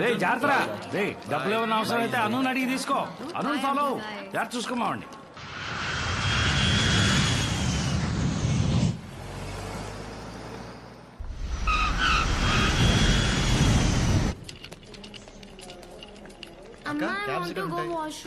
రే జాగ్రత్త రే, డబ్బులు ఏమన్నా అవసరం అయితే అనుని అడిగి తీసుకో. అనుని ఫాలో జాగ్రత్త చూసుకోమావండి.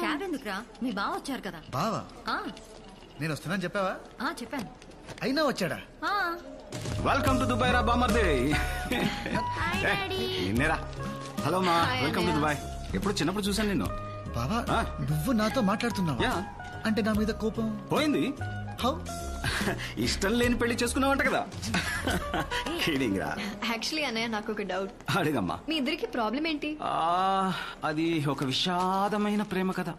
క్యాబ్ ఎందుకురా? మీ బావ వచ్చారు కదా. బావా? ఆ, నేను వస్తున్నాను చెప్పావా? చెప్పాను. అయినా వచ్చాడా? వెల్కమ్ టు దుబాయ్ రా బామర్ది. నిన్నేరా. హలో మా, వెల్కమ్ టు దుబాయ్. ఎప్పుడు చిన్నప్పుడు చూసాను నిన్ను. బావా నువ్వు నాతో మాట్లాడుతున్నావా? అంటే నా మీద కోపం పోయింది. హౌ? ఇష్టం లేని పెళ్లి చేసుకున్నావంట కదా. కిడింగ్ రా. యాక్చువల్లీ అన్నయ్య నాకు ఒక డౌట్. అడిగమ్మా. మీ ఇద్దరికి ప్రాబ్లం ఏంటి? అది ఒక విషాదమైన ప్రేమ కథ.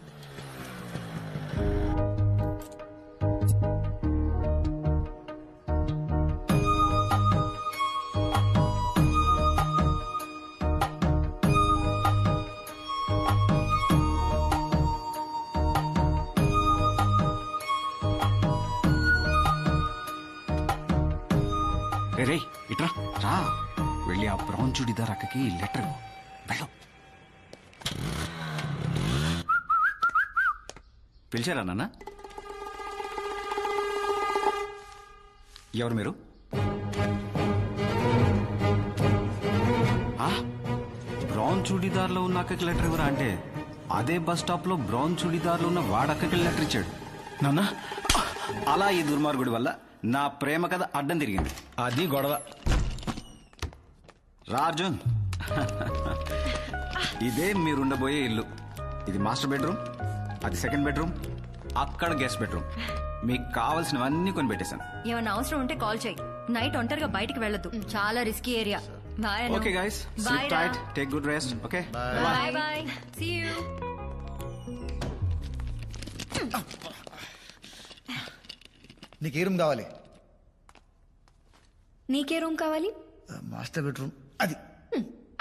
రే ఇట్రా రా, వెళ్ళి ఆ బ్రౌన్ చుడిదార్ అక్కకి లెటర్ వెళ్ళు. పిలిచారా నాన్న? ఎవరు మీరు? బ్రౌన్ చుడిదార్ లో ఉన్న అక్కకి లెటర్ ఎవరా అంటే, అదే బస్ స్టాప్ లో బ్రౌన్ చుడిదార్ లో ఉన్న వాడక్కకి లెటర్ ఇచ్చాడు. నాన్న అలా ఈ దుర్మార్గుడి వల్ల నా ప్రేమ కథ అడ్డం తిరిగింది. అది గొడవ. రాజన్, ఇదే మీరుండబోయే ఇల్లు. ఇది మాస్టర్ బెడ్రూమ్, అది సెకండ్ బెడ్రూమ్, అక్కడ గెస్ట్ బెడ్రూమ్. మీకు కావాల్సినవన్నీ కొని పెట్టేశాను. ఏమన్నా అవసరం ఉంటే కాల్ చేయి. నైట్ ఒంటరిగా బయటికి వెళ్ళొద్దు, చాలా risky area. Bye. Okay guys, sleep tight, take good rest. Okay bye bye, see you. నీకు ఏ రూమ్ కావాలి? నీకే రూమ్ కావాలి? Master bedroom. అది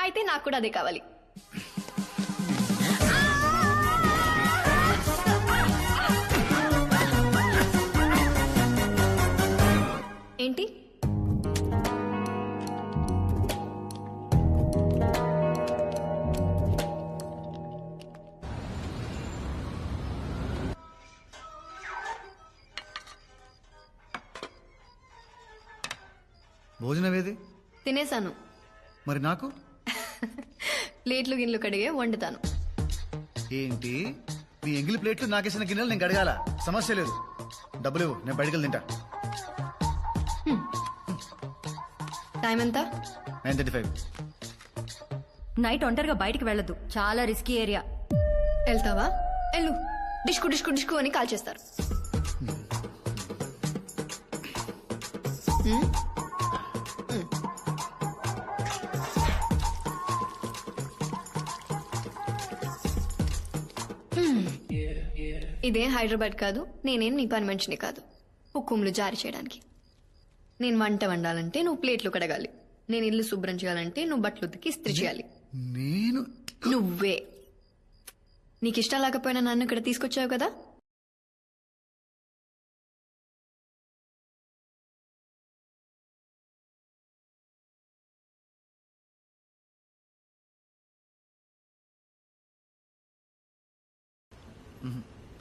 అయితే నాకు కూడా అదే కావాలి. ఏంటి? భోజనం ఏది? తినేసాను. మరి నాకు? ప్లేట్లు గిన్నెలు కడిగే వండుతాను. ఏంటి నీ ఎంగిలి ప్లేట్లు నాకేసిన గిన్నెలు నేను కడగాల? సమస్య లేదు, డబ్బులు ఇవ్వు, నేను బయటకు తింటా. టైం ఎంత? 9:35. నైట్ ఒంటరిగా బయటికి వెళ్ళొద్దు, చాలా రిస్కీ ఏరియా. వెళ్తావా? వెళ్ళు. డిష్కు డిష్కు డిష్కు అని కాల్ చేస్తారు. ఇదేం హైదరాబాద్ కాదు, నేనేం నీ పని మనిషిని కాదు హుకుంలు జారీ చేయడానికి. నేను వంట వండాలంటే నువ్వు ప్లేట్లు కడగాలి, నేను ఇల్లు శుభ్రం చేయాలంటే నువ్వు బట్టలు ఉతికి ఇస్త్రీ చేయాలి. నేను? నువ్వే. నీకు ఇష్టం లేకపోయినా నన్ను ఇక్కడ తీసుకొచ్చావు కదా.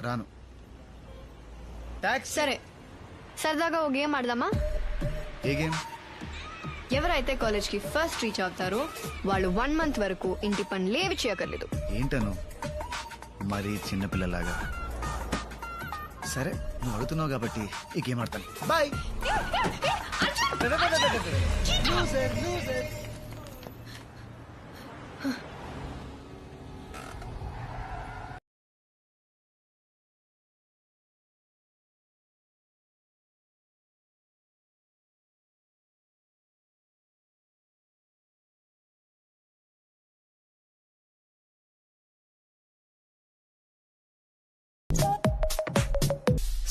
రాను. సరే, సరదాగా ఓ గేమ్ ఆడదామా? ఏ గేమ్? ఎవరైతే కాలేజ్ కి ఫస్ట్ రీచ్ అవుతారో వాళ్ళు 1 month వరకు ఇంటి పనులు ఏవి చేయక్కర్లేదు. ఏంటను మరి చిన్నపిల్లలాగా? సరే నువ్వు అడుగుతున్నావు కాబట్టి ఈ గేమ్ ఆడతాను. బాయ్.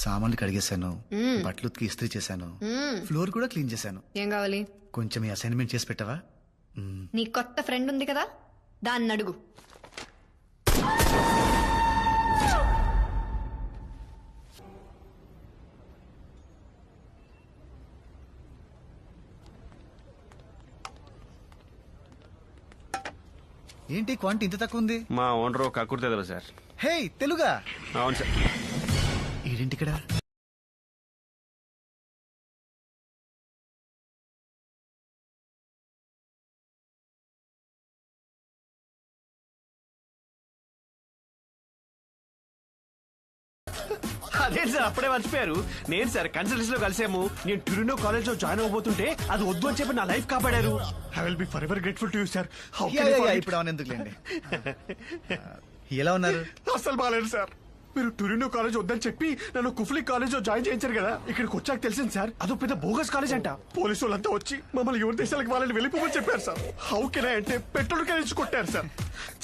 సామాన్లు కడిగేశాను, బట్టలు ఉతికి ఇస్త్రీ చేశాను, ఫ్లోర్ కూడా క్లీన్ చేశాను. ఏం కావాలి? కొంచెం ఈ అసైన్మెంట్ చేసి పెట్టవా? నీ కొత్త ఫ్రెండ్ ఉంది కదా, దాన్ని అడుగు. ఏంటి క్వాంటిటీ ఇంత తక్కువ ఉంది? మా ఓనర్ కక్కుర్తి ఎదరు సార్. హే తెలుగా? అవును సార్. ఏంటి ఇక్కడ? అదే సార్ అప్పుడే మర్చిపోయారు. నేను సార్ కన్సల్టెన్సీ లో కలిసాము. నేను టొరినో కాలేజ్ లో జాయిన్ అవబోతుంటే అది వద్దు అని చెప్పి నా లైఫ్ కాపాడారు. I will be for ever grateful to you sir. ఇప్పుడు అవును ఎందుకులేండి. ఎలా ఉన్నారు? అసలు బాగాలేదు సార్. మీరు టొరినో కాలేజ్ వద్దని చెప్పి నన్ను కుఫ్లీ కాలేజ్ లో జాయిన్ చేయించారు కదా. ఇక్కడికి వచ్చాక తెలిసింది సార్ అదో పెద్ద బోగస్ కాలేజ్ అంట. పోలీసు వాళ్ళంతా వచ్చి మమ్మల్ని ఎవరి దేశాలకు వాళ్ళని వెళ్ళిపోమని చెప్పారు సార్. హౌ కెన్ ఐ అంటే పెట్రోల్ కలిసి కొట్టారు సార్.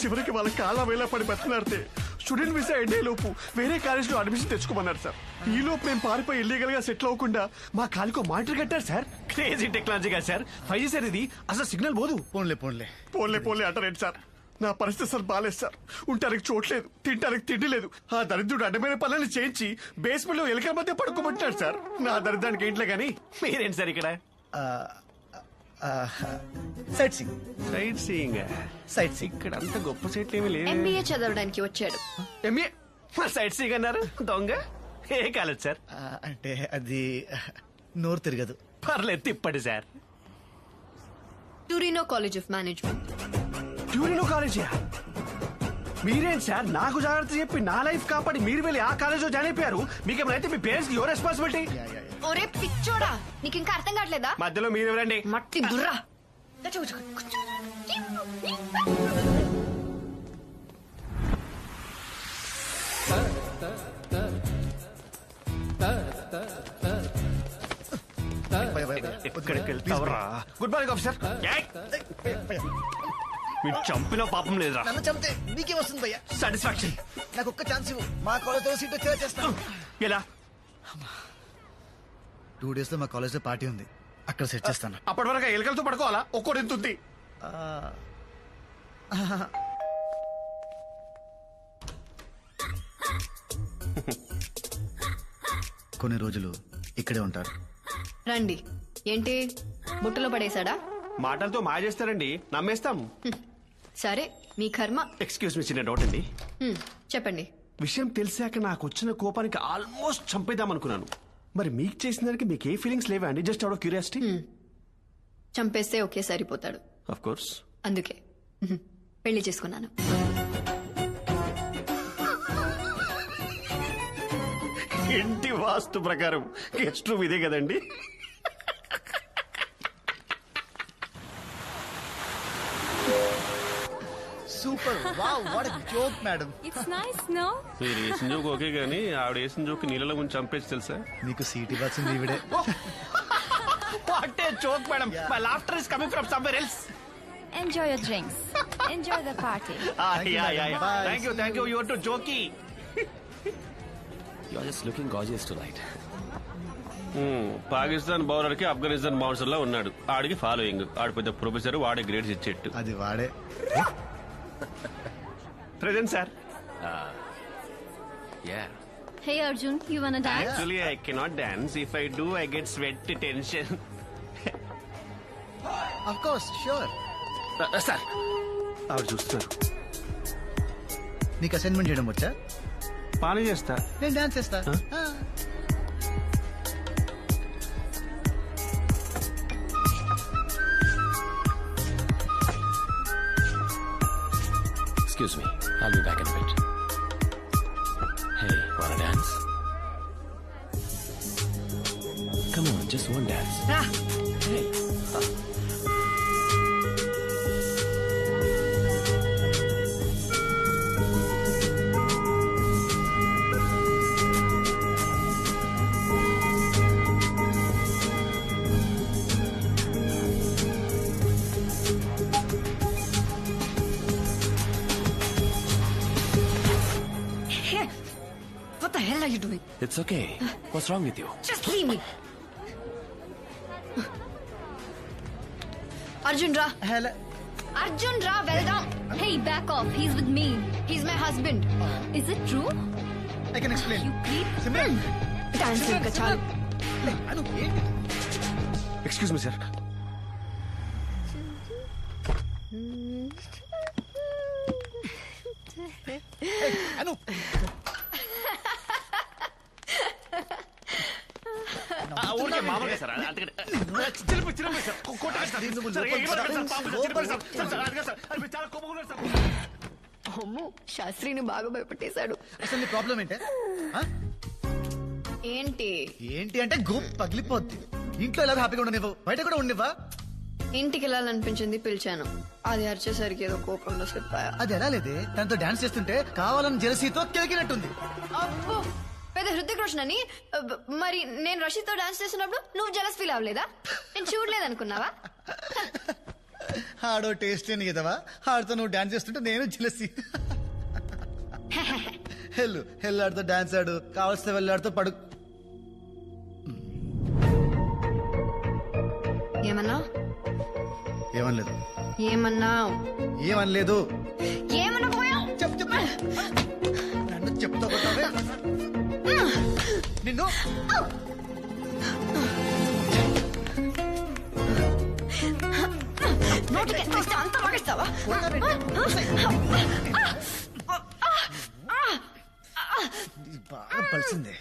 చివరికి వాళ్ళ కాళ్ళ వేళ పడి బతికినారితే స్టూడెంట్ వీసా ఎండే లోపు వేరే కాలేజ్ లో అడ్మిషన్ తెచ్చుకోమన్నారు సార్. ఈ లోపు మేము పారిపోయి ఇల్లీగల్ గా సెటిల్ అవ్వకుండా మా కాలికో మానిటర్ కట్టారు సార్. క్రేజీ టెక్నాలజీ కదా సార్. 5G సార్ ఇది. అసలు సిగ్నల్ పోదు. పోన్లే పోన్లే పోన్లే పోన్లే అంటారేంటి సార్. నా పరిస్థితి సార్ బాలేదు సార్. ఉంటానికి చోట్లేదు, తింటానికి తిండి లేదు. ఆ దరిద్రుడు అడ్డమైన పనులను చేయించి బేస్మెంట్ లో ఎలుకల మధ్య పడుకోబట్టాడు సార్. నా దరిద్రానికి ఏంట్లే గానీ మీరేంటి సార్ ఇక్కడ? Sightseeing. Sightseeing. Sightseeing. ఇక్కడ అంత గొప్ప సైట్లు ఏమీ లేవు. ఎంబీఏ చదవడానికి వచ్చాడు. ఎంఏ సైట్ సీయింగ్ అన్నారు. దొంగ. ఏ కాలేజ్ సార్? అంటే అది నోరు తిరగదు. పర్లేదు తిప్పండి sir. Turino college of management. Turino college. మీరేంటి సార్ నాకు జాగ్రత్త చెప్పి నా లైఫ్ కాపాడి మీరు వెళ్ళి ఆ కాలేజ్ లో జాయిన్ అయిపోయారు. మీకేమైతే మీ పేరెంట్స్ యువర్ రెస్పాన్సిబిలిటీ. ఒరే పిచ్చోడా, నీకు ఇంకా అర్థం కావట్లేదా? మధ్యలో మీరు ఎవరండి? మట్టి దుర్రా. ఎక్కడికి వెళ్తావరా? Good morning officer. మీరు చంపిన పాపం లేదురా. నన్ను చంపితే నీకే వస్తుంది భయ్యా. సాటిస్ఫాక్షన్. నాకు ఒక్క ఛాన్స్ ఇవ్వు. మా కాలేజ్ లో సీట్ వచ్చేలా చేస్తాను. ఎలా? 2 days లో మా కాలేజ్ లో పార్టీ ఉంది, అక్కడ సెట్ చేస్తాను. అప్పటి వరకు ఎలుకలతో పడుకోవాలా? ఒక్కోటి ఎంత ఉంది? కొన్ని రోజులు ఇక్కడే ఉంటారు. రండి. ఏంటి బుట్టలో పడేశాడా? మాటలతో మాయ చేస్తారండి, నమ్మేస్తాం. సరే మీ కర్మ. ఎక్స్క్యూజ్ మీ, చిన్న డౌట్ అండి. చెప్పండి. విషయం తెలిసాక నాకు వచ్చిన కోపానికి ఆల్మోస్ట్ చంపేద్దాం అనుకున్నాను. మరి మీకు చేసిన దానికి మీకు ఏ ఫీలింగ్స్ లేవా అండి? Just out of curiosity. చంపేస్తే ఒకే సరిపోతాడు. Of course. అందుకే పెళ్లి చేసుకున్నాను. ఇంటి వాస్తు ప్రకారం గెస్ట్ రూమ్ ఇదే కదండి? Super. Wow, what a joke madam. It's nice no. మీరు వేసిన జోక్ ఓకే గానీ ఆవిడ వేసిన జోక్ నీళ్ళలో ముందు చంపేసి తెలుసా? నీకు సీట్ ఇవ్వాల్సింది ఈవిడే. What a joke madam. My laughter is coming from somewhere else. Enjoy your drinks. Enjoy the party. Thank you. You are too jokey. You're just looking gorgeous tonight. Pakistan bowler కి Afghanistan bouncer లా ఉన్నాడు. ఆడికి following. ఆడి పెద్ద professor, వాడే grades ఇచ్చేట్టు. అది వాడే. Present sir. Yeah. Hey Arjun, you wanna dance? Actually, I cannot dance. If I do, I get sweat tension. Of course, sure. Sir ఆవిడ చూస్తున్నారు. నీకు అసైన్మెంట్ చేయడం వచ్చా? పాలు చేస్తా. నేను డాన్స్ చేస్తా. Excuse me. I'll be back in a bit. Hey, wanna dance? Come on, just one dance. రా. Hey. Hey, what the hell are you doing? It's okay. What's wrong with you? Just leave me. Arjun ra. Hello. Arjun ra, వెళ్దాం. Hey, back off. He's with me. He's my husband. Is it true? I can explain. You creep. Simran. Dance ఇంకా చాలు. అను ఏంటి? Excuse me sir. అను ఊరికే మామూలుగా sir అందుకని చిలిపి చిలిపి sir కొట్టండి సార్. సార్, ఏమనకండి సార్, పాపం సార్, చిలిపి సార్. సార్, సార్, అందుకని సార్, అది మీరు చాలా కోపంగా ఉన్నారు సార్. అమ్మో శాస్త్రిని బాగా భయపెట్టేశాడు. అసలు నీ ప్రాబ్లం ఏంటే ఆ? ఏంటి ఏంటి అంటే గుప్ పగిలిపోద్ది. ఇంట్లో ఎలా హ్యాపీగా ఉండనివ్వవు, బయట కూడా ఉండనివ్వా. ఇంటికి వెళ్ళాలనిపించింది, పిలిచాను. అది అరిచేసరికి ఏదో కోపంలో చెప్పాయా. అది ఎలా లేదే, తనతో డాన్స్ చేస్తుంటే కావాలని జెలసీతో కెలికినట్టుంది. అబ్బో పెద్ద హృతిక్ రోషన్ అని. మరి నేను రషీద్తో డాన్స్ చేస్తున్నప్పుడు నువ్వు జలస్ ఫీల్ అవ్వలేదా? నేను చూడలేదనుకున్నావా? ఆడో టేస్ట్ లేని కదవా, ఆడితో నువ్వు డాన్స్ చేస్తుంటే నేను జెలసీ. హెల్లు ఆడితో డాన్స్ ఆడు, కావాల్సిన వెళ్ళి ఆడితో పడు. ఏమన్నా ఏమనలేదు, ఏమన్నావు? ఏమనలేదు. ఏమన్నా పోయావు? చెప్పు నన్ను చెప్తా కొట్టావే నిన్ను. నోటికి ఎంత ఇస్తే అంత మగిస్తావా? బాగా పలిసిందే.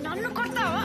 నన్ను కొడతావా?